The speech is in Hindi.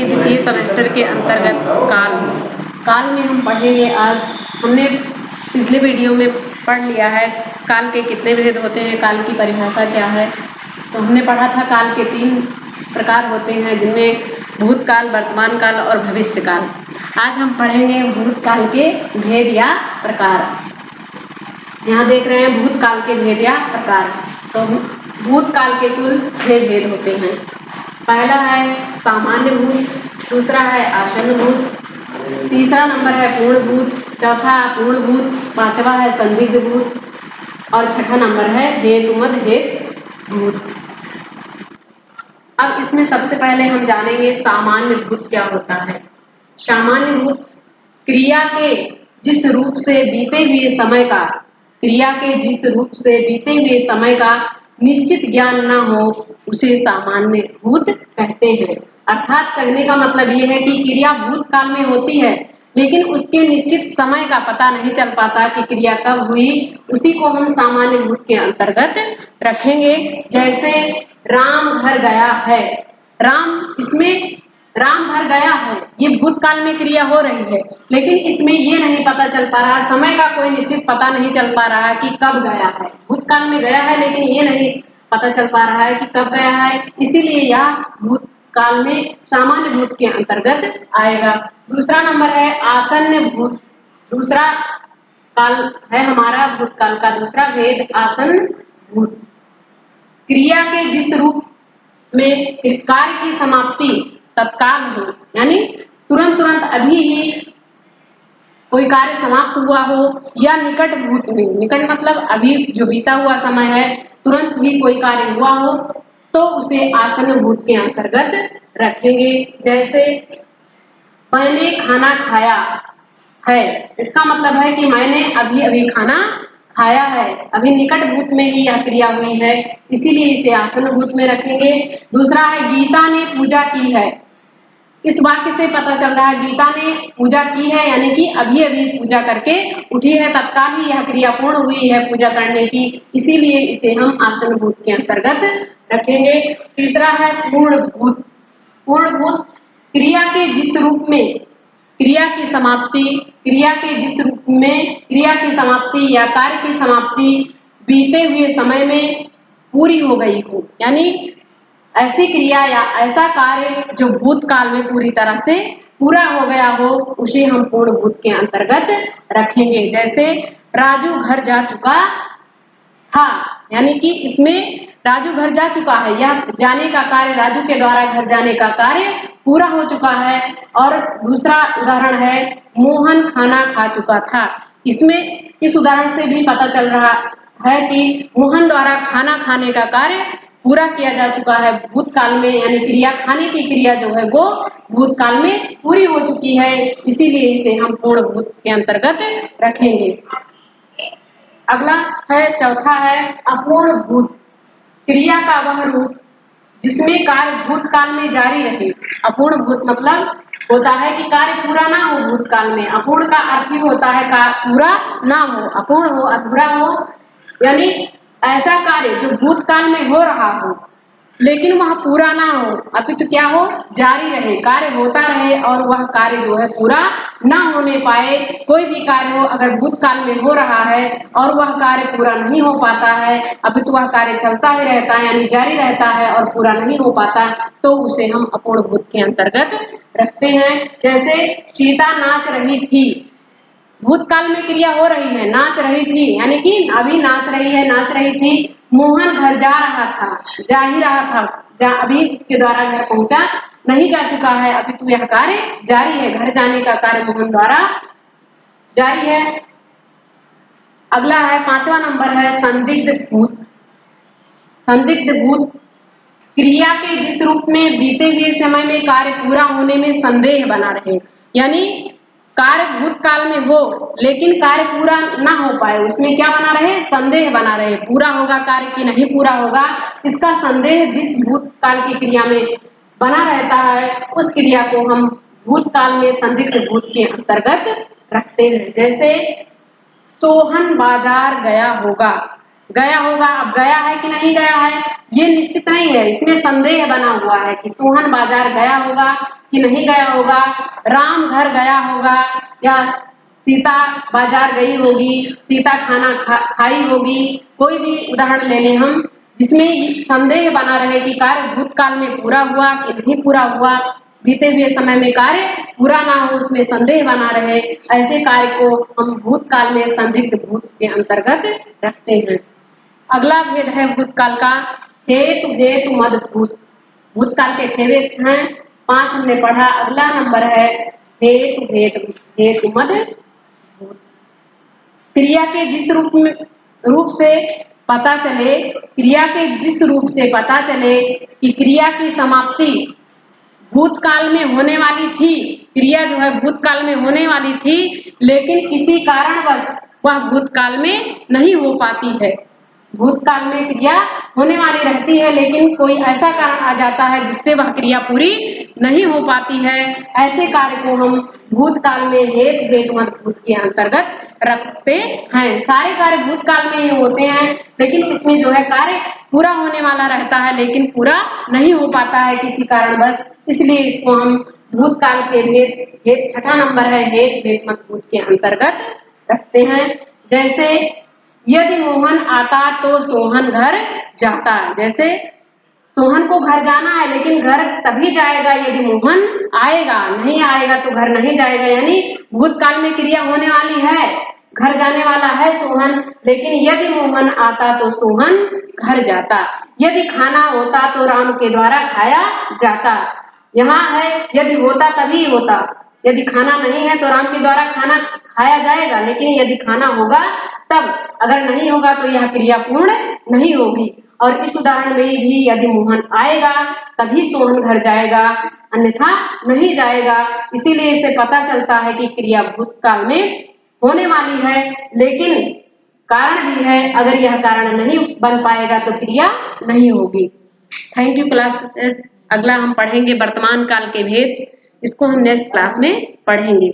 द्वितीय सेमेस्टर के अंतर्गत काल में हम पढ़ेंगे। आज हमने पिछले वीडियो में पढ़ लिया है काल के कितने भेद होते हैं, काल की परिभाषा क्या है। तो हमने पढ़ा था काल के 3 प्रकार होते हैं, जिनमें भूतकाल, वर्तमान काल और भविष्य काल। आज हम पढ़ेंगे भूतकाल के भेद या प्रकार। यहाँ देख रहे हैं भूतकाल के भेद या प्रकार। तो भूतकाल के कुल 6 भेद होते हैं। पहला है सामान्य भूत, दूसरा है आसन्न भूत, तीसरा नंबर है पूर्ण भूत, चौथा अपूर्ण भूत, पांचवा है संदिग्ध भूत और छठा नंबर है हेतुमद हेतु भूत। अब इसमें सबसे पहले हम जानेंगे सामान्य भूत क्या होता है। सामान्य भूत क्रिया के जिस रूप से बीते हुए समय का निश्चित ज्ञान न हो उसे सामान्य भूत कहते हैं। अर्थात कहने का मतलब ये है कि क्रिया भूतकाल में होती है, लेकिन उसके निश्चित समय का पता नहीं चल पाता कि क्रिया कब हुई, उसी को हम सामान्य भूत के अंतर्गत रखेंगे। जैसे राम घर गया है, राम घर गया है, ये भूतकाल में क्रिया हो रही है, लेकिन इसमें ये नहीं पता चल पा रहा, समय का कोई निश्चित पता नहीं चल पा रहा कि कब गया है। भूतकाल में गया है, लेकिन ये नहीं पता चल पा रहा है कि कब गया है, इसीलिए यह भूतकाल में सामान्य भूत के अंतर्गत आएगा। दूसरा नंबर है आसन्न भूत। दूसरा काल है हमारा भूतकाल का दूसरा भेद आसन्न भूत। क्रिया के जिस रूप में कार्य की समाप्ति तत्काल हो, यानी तुरंत अभी ही कोई कार्य समाप्त हुआ हो, या निकट भूत में, निकट मतलब अभी जो बीता हुआ समय है, तुरंत ही कोई कार्य हुआ हो, तो उसे आसन्न भूत के अंतर्गत रखेंगे। जैसे मैंने खाना खाया है, इसका मतलब है कि मैंने अभी खाना खाया है, अभी निकट भूत में ही यह क्रिया हुई है, इसीलिए इसे आसन्न भूत में रखेंगे। दूसरा है गीता ने पूजा की है। इस वाक्य से पता चल रहा है गीता ने पूजा की है, यानी कि अभी पूजा करके उठी है, तत्काल ही यह क्रिया पूर्ण हुई है पूजा करने की, इसीलिए इसे हम आसन्न भूत के अंतर्गत रखेंगे। तीसरा है पूर्ण भूत। पूर्ण भूत क्रिया के जिस रूप में क्रिया की समाप्ति या कार्य की समाप्ति बीते हुए समय में पूरी हो गई हो, यानी ऐसी क्रिया या ऐसा कार्य जो भूतकाल में पूरी तरह से पूरा हो गया हो, उसे हम पूर्ण भूत के अंतर्गत रखेंगे। जैसे राजू घर जा चुका था, यानी कि इसमें राजू घर जा चुका है, यह जाने का कार्य, राजू के द्वारा घर जाने का कार्य पूरा हो चुका है। और दूसरा उदाहरण है मोहन खाना खा चुका था। इसमें इस उदाहरण से भी पता चल रहा है कि मोहन द्वारा खाना खाने का कार्य पूरा किया जा चुका है भूतकाल में, यानी क्रिया खाने की क्रिया जो है वो भूतकाल में पूरी हो चुकी है, इसीलिए इसे हम पूर्ण भूत के अंतर्गत रखेंगे। अगला है चौथा है अपूर्ण भूत। क्रिया का वह रूप जिसमें कार्य भूतकाल में जारी रहे। अपूर्ण भूत मतलब होता है कि कार्य पूरा ना हो भूतकाल में। अपूर्ण का अर्थ ही होता है पूरा ना हो, अपूर्ण हो, अधूरा हो, यानी ऐसा कार्य जो भूतकाल में हो रहा हो लेकिन वह पूरा ना हो, अपितु क्या हो, जारी रहे, कार्य होता रहे और वह कार्य जो है पूरा ना होने पाए। कोई भी कार्य हो, अगर भूतकाल में हो रहा है और वह कार्य पूरा नहीं हो पाता है, अपितु वह कार्य चलता ही रहता है, यानी जारी रहता है और पूरा नहीं हो पाता, तो उसे हम अपूर्ण भूत के अंतर्गत रखते हैं। जैसे सीता नाच रही थी, भूतकाल में क्रिया हो रही है, नाच रही थी, यानी कि अभी नाच रही थी। मोहन घर जा रहा था, जा ही रहा था, अभी उसके द्वारा घर पहुंचा नहीं जा चुका है, अभी तो यह कार्य जारी है, घर जाने का कार्य मोहन द्वारा जारी है। अगला है 5वां नंबर है संदिग्ध भूत। संदिग्ध भूत क्रिया के जिस रूप में बीते हुए समय में कार्य पूरा होने में संदेह बना रहे, यानी कार्य भूतकाल में हो लेकिन कार्य पूरा ना हो पाए, उसमें क्या बना रहे, संदेह बना रहे, पूरा होगा कार्य कि नहीं पूरा होगा, इसका संदेह जिस भूतकाल की क्रिया में बना रहता है, उस क्रिया को हम भूतकाल में संदिग्ध भूत के अंतर्गत रखते हैं। जैसे सोहन बाजार गया होगा, गया होगा। अब गया है कि नहीं गया है ये निश्चित नहीं है, इसमें संदेह बना हुआ है कि सोहन बाजार गया होगा कि नहीं गया होगा, राम घर गया होगा या सीता बाजार गई होगी, सीता खाना खाई होगी। कोई भी उदाहरण ले लें हम जिसमें संदेह बना रहे कि कार्य भूतकाल में पूरा हुआ कि नहीं पूरा हुआ, बीते हुए समय में कार्य पूरा ना हो उसमें संदेह बना रहे, ऐसे कार्य को हम भूतकाल में संदिग्ध भूत के अंतर्गत रखते हैं। अगला भेद है भूतकाल का हेतु हेतु मद भूत। भूतकाल के 6 भेद हैं, 5 हमने पढ़ा। अगला नंबर है हेतु हेतु हेतु मद भूत। क्रिया के जिस रूप से पता चले, क्रिया के जिस रूप से पता चले कि क्रिया की समाप्ति भूतकाल में होने वाली थी, क्रिया जो है भूतकाल में होने वाली थी लेकिन किसी कारणवश वह भूतकाल में नहीं हो पाती है। भूतकाल में क्रिया होने वाली रहती है लेकिन कोई ऐसा कारण आ जाता है जिससे वह क्रिया पूरी नहीं हो पाती है, ऐसे कार्य को हम भूतकाल में हेतु हेतु मद भूत के अंतर्गत रखते हैं। सारे कार्य भूतकाल में ही होते हैं लेकिन इसमें जो है कार्य पूरा होने वाला रहता है लेकिन पूरा नहीं हो पाता है किसी कारणवश, इसलिए इसको हम भूतकाल के भेद 6ठा नंबर है हेतु हेतु मद भूत के अंतर्गत रखते हैं। जैसे यदि मोहन आता तो सोहन घर जाता, जैसे सोहन को घर जाना है लेकिन घर तभी जाएगा यदि मोहन आएगा, नहीं आएगा तो घर नहीं जाएगा। यानी भूतकाल में क्रिया होने वाली है, घर जाने वाला है सोहन, लेकिन यदि मोहन आता तो सोहन घर जाता। यदि खाना होता तो राम के द्वारा खाया जाता। यहाँ है यदि होता तभी होता, यदि खाना नहीं है तो राम के द्वारा खाना खाया जाएगा, लेकिन यदि खाना होगा तब, अगर नहीं होगा तो यह क्रिया पूर्ण नहीं होगी। और इस उदाहरण में भी यदि मोहन आएगा तभी सोहन घर जाएगा अन्यथा नहीं जाएगा। इसीलिए इससे पता चलता है कि क्रिया भूतकाल में होने वाली है लेकिन कारण भी है, अगर यह कारण नहीं बन पाएगा तो क्रिया नहीं होगी। Thank you class. अगला हम पढ़ेंगे वर्तमान काल के भेद, इसको हम नेक्स्ट क्लास में पढ़ेंगे।